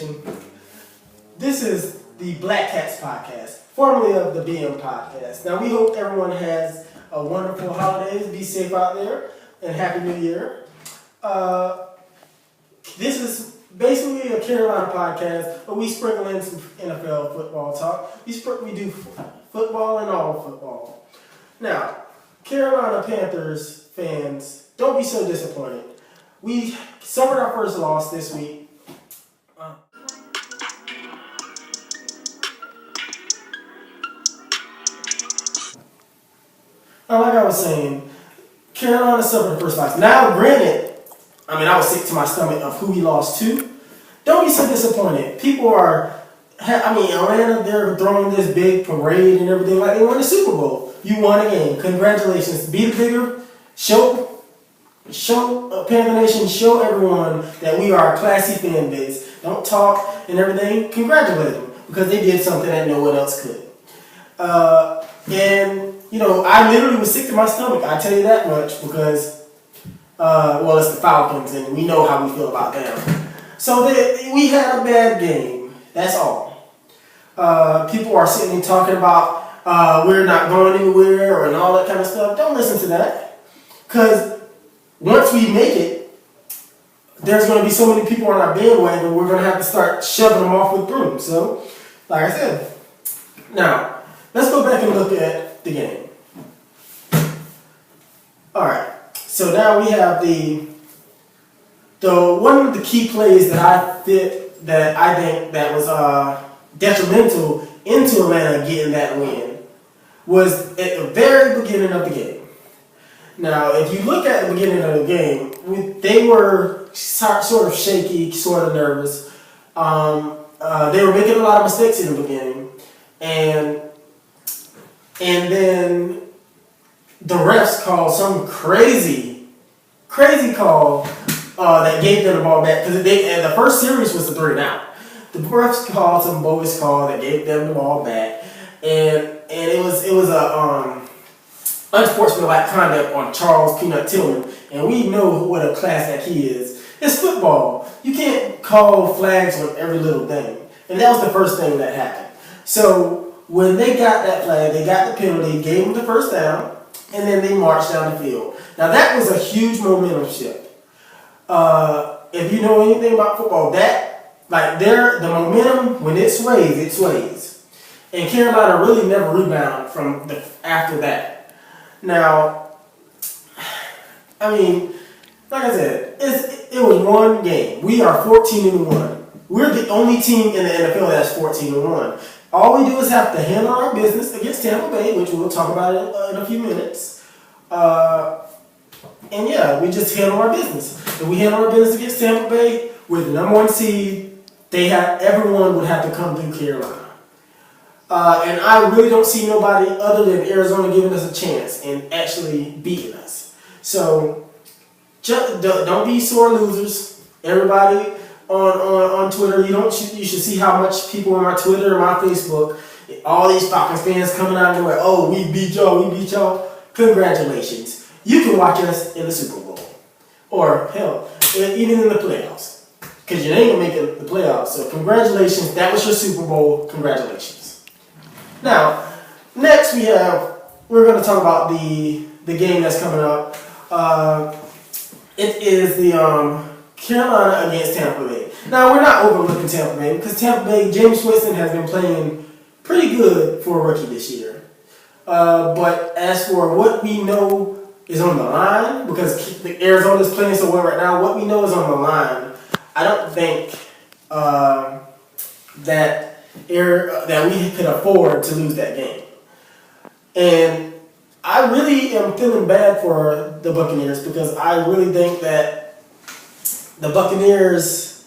Nation. This is the Black Cats Podcast, formerly of the BM Podcast. Now, we hope everyone has a wonderful holidays. Be safe out there, and Happy New Year. This is basically a Carolina podcast, but we sprinkle in some NFL football talk. We do football and all football. Now, Carolina Panthers fans, don't be so disappointed. We suffered our first loss this week. Now, like I was saying, Carolina suffered the first loss. Now, granted, I was sick to my stomach of who we lost to. Don't be so disappointed. People are, Atlanta, they're throwing this big parade and everything like they won the Super Bowl. You won a game. Congratulations. Be the bigger. Show Panther Nation, show everyone that we are a classy fan base. Don't talk and everything. Congratulate them because they did something that no one else could. I literally was sick to my stomach. I tell you that much because, it's the Falcons and we know how we feel about them. So we had a bad game. That's all. People are sitting and talking about we're not going anywhere and all that kind of stuff. Don't listen to that because once we make it, there's going to be so many people on our bandwagon, we're going to have to start shoving them off with brooms. So, like I said, now, let's go back and look at the game. Alright, so now we have the one of the key plays that I think that was detrimental into Atlanta getting that win was at the very beginning of the game. Now, if you look at the beginning of the game, they were sort of shaky, sort of nervous. They were making a lot of mistakes in the beginning, and then the refs called some crazy call that gave them the ball back because the first series was the 3-and-out. The refs called some bogus call that gave them the ball back, and it was a unsportsmanlike conduct on Charles Peanut Tillman, and we know what a class act he is. It's football. You can't call flags on every little thing, and that was the first thing that happened. So when they got that flag, they got the penalty, gave them the first down, and then they marched down the field. Now that was a huge momentum shift. If you know anything about football, the momentum, when it sways, it sways. And Carolina really never rebounded from after that. Now, like I said, it was one game. We are 14-1. We're the only team in the NFL that's 14-1. All we do is have to handle our business against Tampa Bay, which we'll talk about in a few minutes. We just handle our business. If we handle our business against Tampa Bay, with the number 1 seed, everyone would have to come through Carolina. And I really don't see nobody other than Arizona giving us a chance and actually beating us. So don't be sore losers. Everybody on Twitter, you should see how much people on my Twitter and my Facebook, all these Falcons fans coming out and going, "Oh, we beat y'all." Congratulations. You can watch us in the Super Bowl. Or hell, even in the playoffs. Because you ain't gonna make it the playoffs. So congratulations. That was your Super Bowl. Congratulations. Now, next we're going to talk about the game that's coming up. It is the Carolina against Tampa Bay. Now, we're not overlooking Tampa Bay because Tampa Bay, James Winston has been playing pretty good for a rookie this year. But as for what we know is on the line, because Arizona is playing so well right now, what we know is on the line, I don't think that we could afford to lose that game. And I really am feeling bad for the Buccaneers because I really think that the Buccaneers,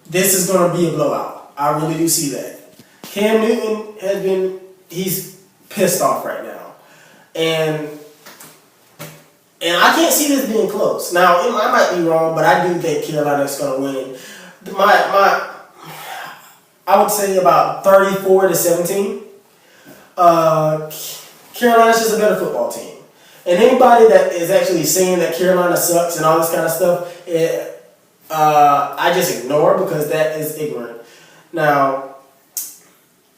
this is going to be a blowout. I really do see that. Cam Newton he's pissed off right now. And I can't see this being close. Now, I might be wrong, but I do think Carolina's going to win. I would say about 34-17. Carolina's just a better football team. And anybody that is actually saying that Carolina sucks and all this kind of stuff, I just ignore because that is ignorant. Now,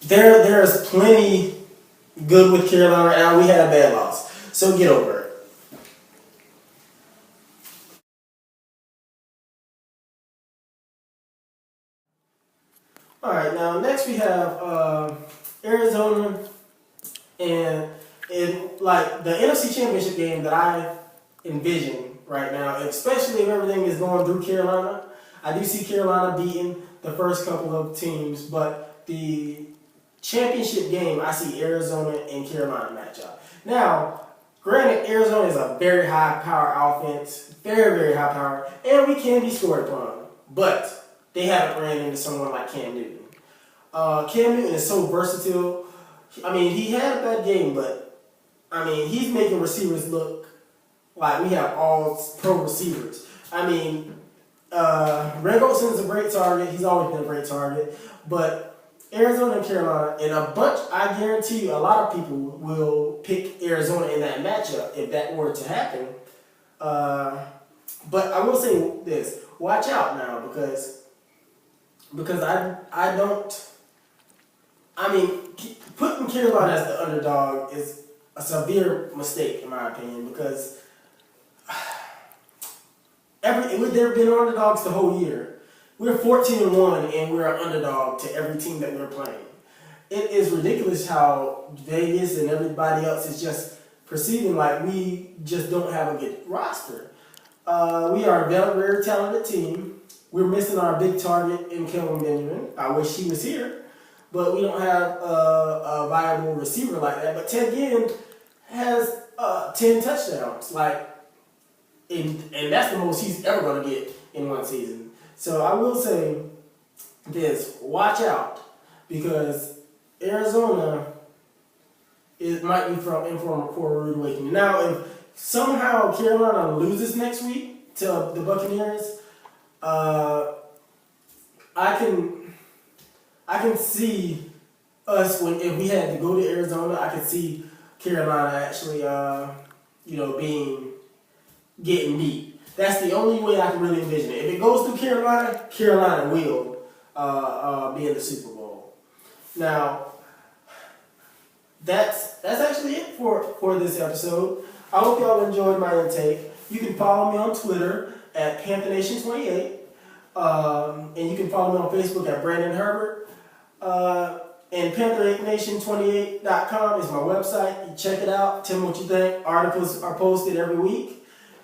there's plenty good with Carolina right now. We had a bad loss, so get over it. All right, now next we have Arizona and like the NFC Championship game that I envision right now, especially if everything is going through Carolina. I do see Carolina beating the first couple of teams, but the championship game, I see Arizona and Carolina matchup. Now, granted, Arizona is a very high power offense, very, very high power, and we can be scored upon, but they haven't ran into someone like Cam Newton. Cam Newton is so versatile. I mean, he had a bad game, but I mean, he's making receivers look like we have all pro receivers. I mean, Greg Olsen is a great target. He's always been a great target. But Arizona and Carolina, and a bunch, I guarantee you, a lot of people will pick Arizona in that matchup if that were to happen. But I will say this: watch out now because I don't. I mean, putting Carolina as the underdog is a severe mistake in my opinion because they've been underdogs the whole year. We're 14-1 and we're an underdog to every team that we're playing. It is ridiculous how Vegas and everybody else is just perceiving like we just don't have a good roster. We are a very, very talented team. We're missing our big target in Kelvin Benjamin. I wish he was here. But we don't have a viable receiver like that. But Ted Ginn has 10 touchdowns. And that's the most he's ever going to get in one season. So I will say this, watch out. Because Arizona might be in for a rude awakening. Now, if somehow Carolina loses next week to the Buccaneers, I can see us if we had to go to Arizona. I could see Carolina actually, getting beat. That's the only way I can really envision it. If it goes through Carolina, Carolina will be in the Super Bowl. Now, that's actually it for this episode. I hope y'all enjoyed my intake. You can follow me on Twitter at PantherNation28. And you can follow me on Facebook at Brandon Herbert. And PantherNation28.com is my website. You check it out. Tell me what you think. Articles are posted every week.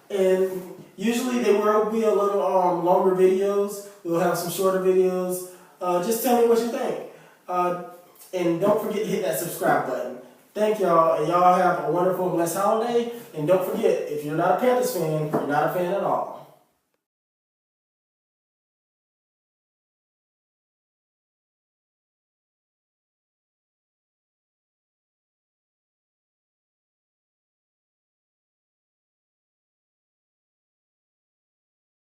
And usually there will be a little longer videos. We'll have some shorter videos. Just tell me what you think. And don't forget to hit that subscribe button. Thank y'all. And y'all have a wonderful, blessed holiday. And don't forget, if you're not a Panthers fan, you're not a fan at all.